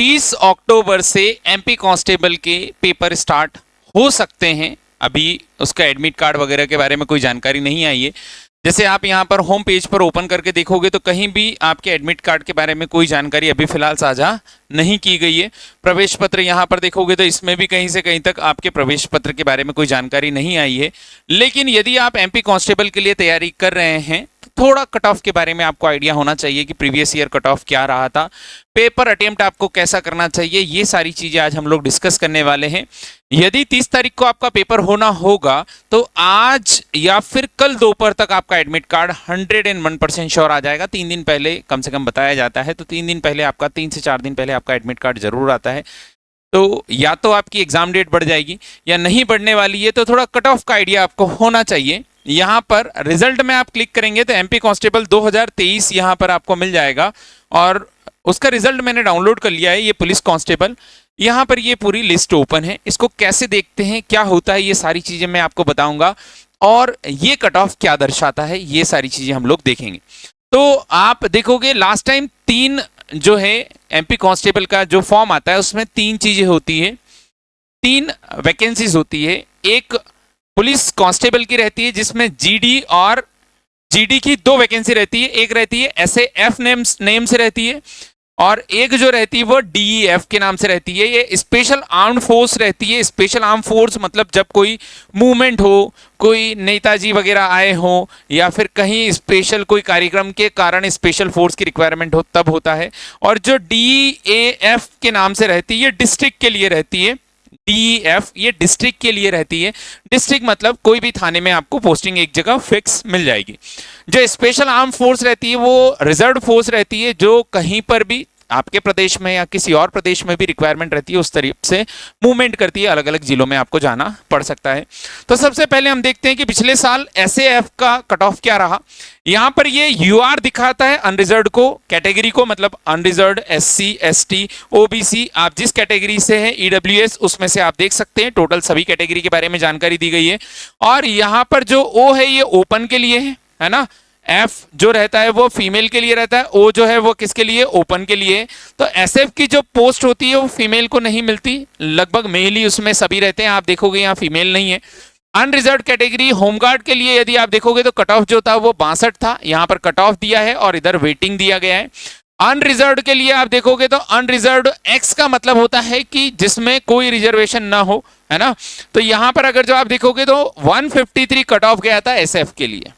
30 अक्टूबर से MP constable के paper start हो सकते हैं। अभी उसका एडमिट कार्ड वगैरह के बारे में कोई जानकारी नहीं आई है। जैसे आप यहाँ पर होम पेज पर ओपन करके देखोगे तो कहीं भी आपके एडमिट कार्ड के बारे में कोई जानकारी अभी फिलहाल साझा नहीं की गई है। प्रवेश पत्र यहाँ पर देखोगे तो इसमें भी कहीं से कहीं तक आपके प्रवेश पत्र के बारे में कोई जानकारी नहीं आई है। लेकिन यदि आप एमपी कांस्टेबल के लिए तैयारी कर रहे हैं तो थोड़ा कट ऑफ के बारे में आपको आइडिया होना चाहिए कि प्रीवियस ईयर कट ऑफ क्या रहा था, पेपर अटेम्प्ट आपको कैसा करना चाहिए। ये सारी चीजें आज हम लोग डिस्कस करने वाले हैं। यदि 30 तारीख को आपका पेपर होना होगा तो आज या फिर कल दोपहर तक आपका एडमिट कार्ड 101% श्योर आ जाएगा। 3 दिन पहले कम से कम बताया जाता है, तो 3 दिन पहले आपका 3 से 4 दिन पहले आपका एडमिट कार्ड जरूर आता है। तो या तो आपकी एग्जाम डेट बढ़ जाएगी या नहीं बढ़ने वाली है, तो थोड़ा कट ऑफ का आइडिया आपको होना चाहिए। यहाँ पर रिजल्ट में आप क्लिक करेंगे तो एमपी कांस्टेबल 2023 यहाँ पर आपको मिल जाएगा और उसका रिजल्ट मैंने डाउनलोड कर लिया है। ये पुलिस कांस्टेबल, यहाँ पर ये पूरी लिस्ट ओपन है। इसको कैसे देखते हैं, क्या होता है, ये सारी चीजें मैं आपको बताऊंगा और ये कट ऑफ क्या दर्शाता है, ये सारी चीजें हम लोग देखेंगे। तो आप देखोगे लास्ट टाइम 3 जो है एमपी कांस्टेबल का जो फॉर्म आता है उसमें 3 चीजें होती है, 3 वैकेंसीज होती है। एक पुलिस कांस्टेबल की रहती है जिसमें जीडी और जीडी की 2 वैकेंसी रहती है। एक रहती है एसएएफ नेम से रहती है और एक जो रहती है वो डीईएफ के नाम से रहती है। ये स्पेशल आर्म फोर्स रहती है। स्पेशल आर्म फोर्स मतलब जब कोई मूवमेंट हो, कोई नेताजी वगैरह आए हो या फिर कहीं स्पेशल कोई कार्यक्रम के कारण स्पेशल फोर्स की रिक्वायरमेंट हो तब होता है। और जो डीएएफ के नाम से रहती है ये डिस्ट्रिक्ट के लिए रहती है। डीईएफ ये डिस्ट्रिक्ट के लिए रहती है। डिस्ट्रिक्ट मतलब कोई भी थाने में आपको पोस्टिंग एक जगह फिक्स मिल जाएगी। जो स्पेशल आर्म फोर्स रहती है वो रिजर्व फोर्स रहती है, जो कहीं पर भी आपके प्रदेश में या किसी और प्रदेश में भी रिक्वायरमेंट रहती है उस तरीके से मूवमेंट करती है। अलग अलग जिलों में आपको जाना पड़ सकता है। तो सबसे पहले हम देखते हैं कि पिछले साल एसएएफ का कट ऑफ क्या रहा। यहां पर ये यूआर दिखाता है अनरिजर्व्ड को, कैटेगरी को, मतलब अनरिजर्व्ड, एससी, एसटी, ओबीसी, आप जिस कैटेगरी से हैं, ईडब्ल्यूएस, उसमें से आप देख सकते हैं। टोटल सभी कैटेगरी के बारे में जानकारी दी गई है। और यहां पर जो ओ है ये ओपन के लिए है ना। एफ जो रहता है वो फीमेल के लिए रहता है, ओ जो है वो किसके लिए, ओपन के लिए। तो एसएफ की जो पोस्ट होती है वो फीमेल को नहीं मिलती, लगभग मेल ही उसमें सभी रहते हैं। आप देखोगे यहाँ फीमेल नहीं है। अनरिजर्व्ड कैटेगरी होमगार्ड के लिए यदि आप देखोगे तो कट ऑफ जो था वो 62 था, यहाँ पर कट ऑफ दिया है और इधर वेटिंग दिया गया है। अनरिजर्व्ड के लिए आप देखोगे तो अनरिजर्व्ड एक्स का मतलब होता है कि जिसमें कोई रिजर्वेशन ना हो, है ना। तो यहां पर अगर जो आप देखोगे तो 153 कट ऑफ गया था एसएफ के लिए।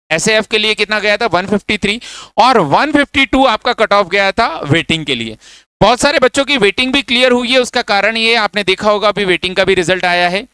एसएएफ के लिए कितना गया था, 153, और 152 आपका कट ऑफ गया था वेटिंग के लिए। बहुत सारे बच्चों की वेटिंग भी क्लियर हुई है। उसका कारण ये आपने देखा होगा अभी वेटिंग का भी रिजल्ट आया है,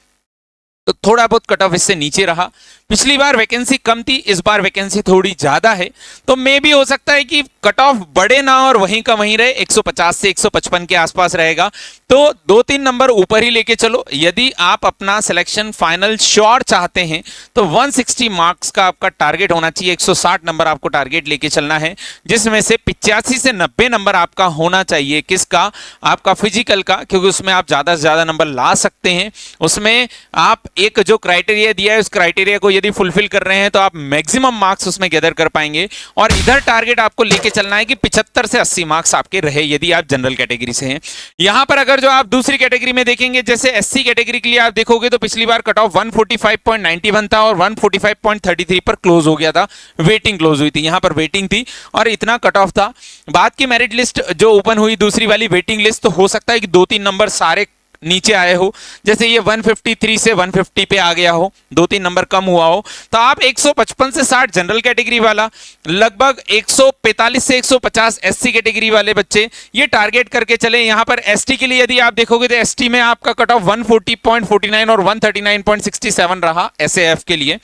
तो थोड़ा बहुत कट ऑफ इससे नीचे रहा। पिछली बार वैकेंसी कम थी, इस बार वैकेंसी थोड़ी ज्यादा है, तो मे भी हो सकता है कि कट ऑफ बढ़े ना और वहीं का वहीं रहे, 150 से 155 के आसपास रहेगा। तो 2-3 नंबर ऊपर ही लेके चलो। यदि आप अपना सिलेक्शन फाइनल श्योर चाहते हैं तो 160 मार्क्स का आपका टारगेट होना चाहिए। 160 नंबर आपको टारगेट लेके चलना है, जिसमें से 85 से 90 नंबर आपका होना चाहिए किसका, आपका फिजिकल का, क्योंकि उसमें आप ज्यादा से ज्यादा नंबर ला सकते हैं। उसमें आप एक जो क्राइटेरिया दिया है उस क्राइटेरिया को यदि फुलफिल कर रहे हैं तो आप मैक्सिमम मार्क्स उसमें गैदर कर पाएंगे। और इधर टारगेट आपको लेके चलना है कि 75 से 80 मार्क्स आपके रहे यदि आप जनरल कैटेगरी से हैं। यहां पर अगर जो आप दूसरी कैटेगरी में देखेंगे, जैसे एससी कैटेगरी के लिए आप देखोगे तो पिछली बार कट ऑफ 145.91 था और 145.33 पर क्लोज हो गया था। वेटिंग क्लोज हुई थी, यहां पर वेटिंग थी और इतना कट ऑफ था। बाद की मेरिट लिस्ट जो ओपन हुई दूसरी वाली वेटिंग लिस्ट, तो हो सकता है कि 2-3 नंबर सारे नीचे आए हो, जैसे ये 153 से 150 पे आ गया हो, 2-3 नंबर कम हुआ हो, तो आप 155 से 60 जनरल कैटेगरी वाला, लगभग 145 से 150 एससी कैटेगरी वाले बच्चे ये टारगेट करके चले। यहां पर एसटी के लिए यदि आप देखोगे तो एसटी में आपका कट ऑफ 140.49 और 139.67 रहा एसएएफ के लिए।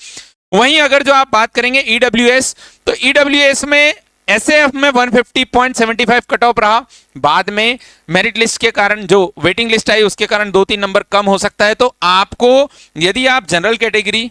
वहीं अगर जो आप बात करेंगे ईडब्ल्यूएस, तो ईडब्ल्यूएस में एसएएफ में 150.75 कट ऑफ रहा। बाद में मेरिट लिस्ट के कारण जो वेटिंग लिस्ट आई उसके कारण 2-3 नंबर कम हो सकता है। तो आपको यदि आप जनरल कैटेगरी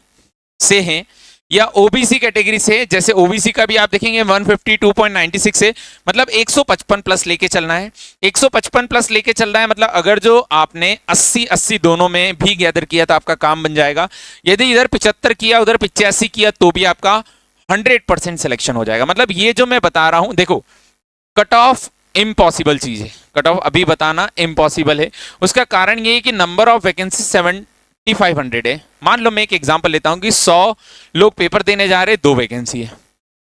से हैं या ओबीसी कैटेगरी से, जैसे ओबीसी का भी आप देखेंगे 152.96 से, मतलब 155 प्लस लेके चलना है। 155 प्लस लेके चलना है मतलब अगर जो आपने 80-80 दोनों में भी गैदर किया तो आपका काम बन जाएगा। यदि इधर 75 किया उधर 85 किया तो भी आपका 100% सिलेक्शन हो जाएगा। मतलब ये जो मैं बता रहा हूं, देखो कट ऑफ इम्पॉसिबल चीज है, कट ऑफ अभी बताना इम्पॉसिबल है। उसका कारण ये है कि नंबर ऑफ वैकेंसी 7500 है। मान लो मैं एक एग्जांपल लेता हूं कि 100 लोग पेपर देने जा रहे हैं, 2 वैकेंसी है,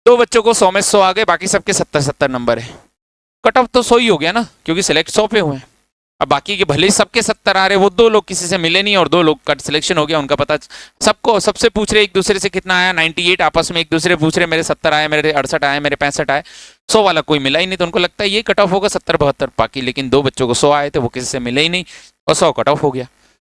2 बच्चों को 100 में 100 आ गए, बाकी सबके 70-70 नंबर है, कट ऑफ तो 100 ही हो गया ना, क्योंकि सिलेक्ट 100 पे हुए हैं। अब बाकी के भले ही सबके 70 आ रहे, वो 2 लोग किसी से मिले नहीं और 2 लोग का सिलेक्शन हो गया, उनका पता सबको, सबसे पूछ रहे एक दूसरे से कितना आया, 98 आपस में एक दूसरे पूछ रहे, मेरे 70 आए, मेरे 68 आए, मेरे 65 आए, 100 वाला कोई मिला ही नहीं, तो उनको लगता है ये कट ऑफ होगा 70-72 बाकी, लेकिन 2 बच्चों को 100 आए थे, वो किसी से मिले ही नहीं और 100 कट ऑफ हो गया।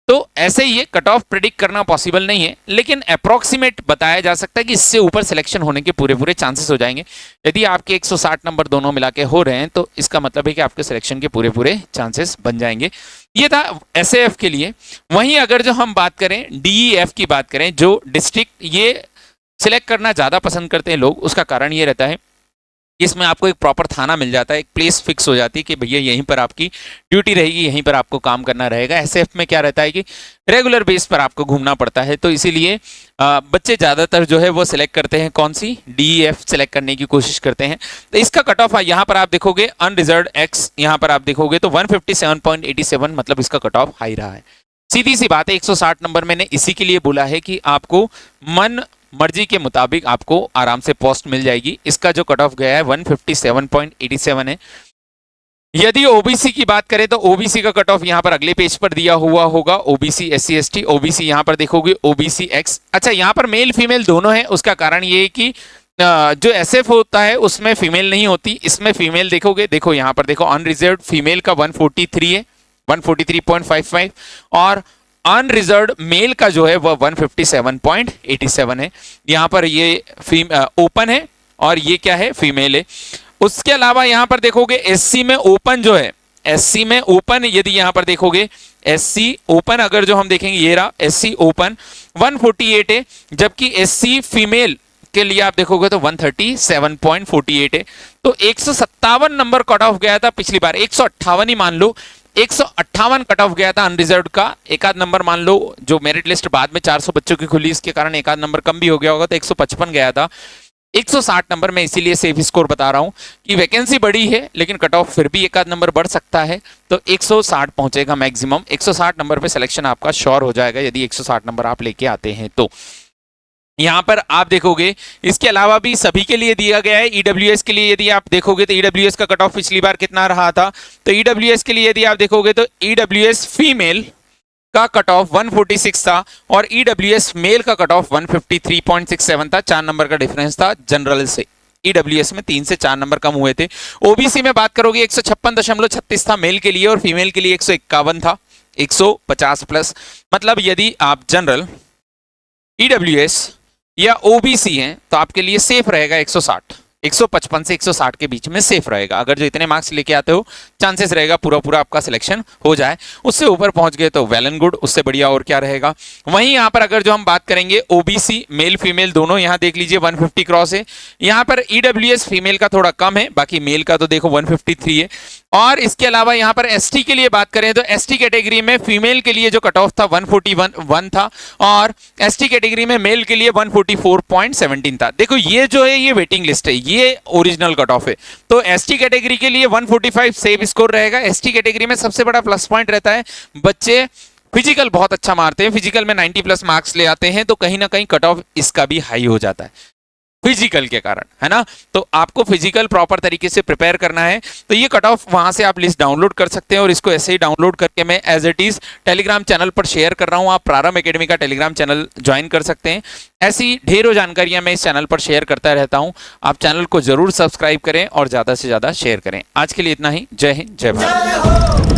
तो ऐसे ही ये कट ऑफ प्रेडिक्ट करना पॉसिबल नहीं है, लेकिन अप्रोक्सीमेट बताया जा सकता है कि इससे ऊपर सिलेक्शन होने के पूरे चांसेस हो जाएंगे। यदि आपके 160 नंबर दोनों मिला के हो रहे हैं तो इसका मतलब है कि आपके सिलेक्शन के पूरे चांसेस बन जाएंगे। ये था एसएएफ के लिए। वहीं अगर जो हम बात करें डीईएफ की बात करें, जो डिस्ट्रिक्ट ये सिलेक्ट करना ज़्यादा पसंद करते हैं लोग, उसका कारण ये रहता है इसमें आपको एक प्रॉपर थाना मिल जाता है, एक प्लेस फिक्स हो जाती है कि भैया यहीं पर आपकी ड्यूटी रहेगी, यहीं पर आपको काम करना रहेगा। एसएएफ में क्या रहता है कि रेगुलर बेस पर आपको घूमना पड़ता है, तो इसीलिए बच्चे ज़्यादातर जो है वो सिलेक्ट करते हैं कौन सी, डीईएफ सिलेक्ट करने की कोशिश करते हैं। तो इसका कट ऑफ यहाँ पर आप देखोगे अनरिजर्व एक्स, यहाँ पर आप देखोगे तो 157.87, मतलब इसका कट ऑफ हाई रहा है। सीधी सी बात है, 160 नंबर मैंने इसी के लिए बोला है कि आपको मन मर्जी के मुताबिक आपको आराम से पोस्ट मिल जाएगी। इसका जो कट ऑफ गया है 157.87 है। यदि ओबीसी की बात करें तो ओबीसी का कट ऑफ यहाँ पर अगले पेज पर दिया हुआ होगा, ओबीसी एससी एसटी, ओबीसी यहाँ पर देखोगे ओबीसी एक्स। अच्छा, यहाँ पर मेल फीमेल दोनों है, उसका कारण ये है कि जो एसएफ होता है उसमें फीमेल नहीं होती, इसमें फीमेल देखोगे, देखो यहाँ पर देखो अनरिजर्व फीमेल का 143 है, 143.55, और अनरिजर्व मेल का जो है वह 157.87 है। यहाँ पर ये ओपन है और ये क्या है, फीमेल है। उसके अलावा यहाँ पर देखोगे एससी में ओपन जो है, एससी में ओपन यदि यहाँ पर देखोगे एससी ओपन, अगर जो हम देखेंगे ये रहा एससी ओपन 148 है, जबकि एससी फीमेल के लिए आप देखोगे तो 137.48 है। तो 157 नंबर कट ऑफ गया था पिछली बार, 158 ही मान लो, 158 कट ऑफ गया था अनरिजर्व का। एक आध नंबर मान लो जो मेरिट लिस्ट बाद में 400 बच्चों की खुली, इसके कारण एक आध नंबर कम भी हो गया होगा, तो 155 गया था। 160 नंबर में इसीलिए सेफ स्कोर बता रहा हूं कि वैकेंसी बड़ी है लेकिन कट ऑफ फिर भी एक आध नंबर बढ़ सकता है, तो 160 पहुंचेगा मैक्सिमम। 160 नंबर पे सिलेक्शन आपका श्योर हो जाएगा यदि 160 नंबर आप लेके आते हैं तो। यहाँ पर आप देखोगे इसके अलावा भी सभी के लिए दिया गया है। ईडब्ल्यूएस के लिए यदि आप देखोगे तो ईडब्ल्यूएस का कट ऑफ पिछली बार कितना रहा था, तो ईडब्ल्यूएस के लिए यदि आप देखोगे तो ईडब्ल्यूएस फीमेल का कट ऑफ 146 था और ईडब्ल्यूएस मेल का कट ऑफ 153.67 था। 4 नंबर का डिफरेंस था जनरल से। ईडब्ल्यूएस में 3 से 4 नंबर कम हुए थे। ओबीसी में बात करोगे 156.36 था मेल के लिए और फीमेल के लिए 151 था, 150 प्लस। मतलब यदि आप जनरल, ईडब्ल्यूएस या ओबीसी हैं तो आपके लिए सेफ रहेगा 160, 155 से 160 के बीच में सेफ रहेगा। अगर जो इतने मार्क्स लेके आते हो चांसेस रहेगा पूरा आपका सिलेक्शन हो जाए। उससे ऊपर पहुंच गए तो वेल एंड गुड, उससे बढ़िया और क्या रहेगा। वहीं यहाँ पर अगर जो हम बात करेंगे ओबीसी मेल फीमेल दोनों, यहाँ देख लीजिए 150 क्रॉस है। यहाँ पर ईडब्ल्यूएस फीमेल का थोड़ा कम है, बाकी मेल का तो देखो 153 है। और इसके अलावा यहाँ पर एसटी के लिए बात करें तो एसटी कैटेगरी में फीमेल के लिए जो कट ऑफ था 141 था और एसटी कैटेगरी में मेल के लिए 144.17 था। देखो ये जो है ये वेटिंग लिस्ट है, ये ओरिजिनल कट ऑफ है। तो एसटी कैटेगरी के लिए 145 सेफ स्कोर रहेगा। एसटी कैटेगरी में सबसे बड़ा प्लस पॉइंट रहता है बच्चे फिजिकल बहुत अच्छा मारते हैं, फिजिकल में 90 प्लस मार्क्स ले आते हैं, तो कहीं ना कहीं कट ऑफ इसका भी हाई हो जाता है फिजिकल के कारण, है ना। तो आपको फिजिकल प्रॉपर तरीके से प्रिपेयर करना है, तो ये कट ऑफ वहां से आप लिस्ट डाउनलोड कर सकते हैं और इसको ऐसे ही डाउनलोड करके मैं as it is Telegram channel पर शेयर कर रहा हूं। आप प्रारंभ एकेडमी का टेलीग्राम चैनल ज्वाइन कर सकते हैं। ऐसी ढेरों जानकारियां मैं इस चैनल पर शेयर करता रहता हूं। आप चैनल को जरूर सब्सक्राइब करें और ज्यादा से ज्यादा शेयर करें। आज के लिए इतना ही। जय हिंद, जय भारत।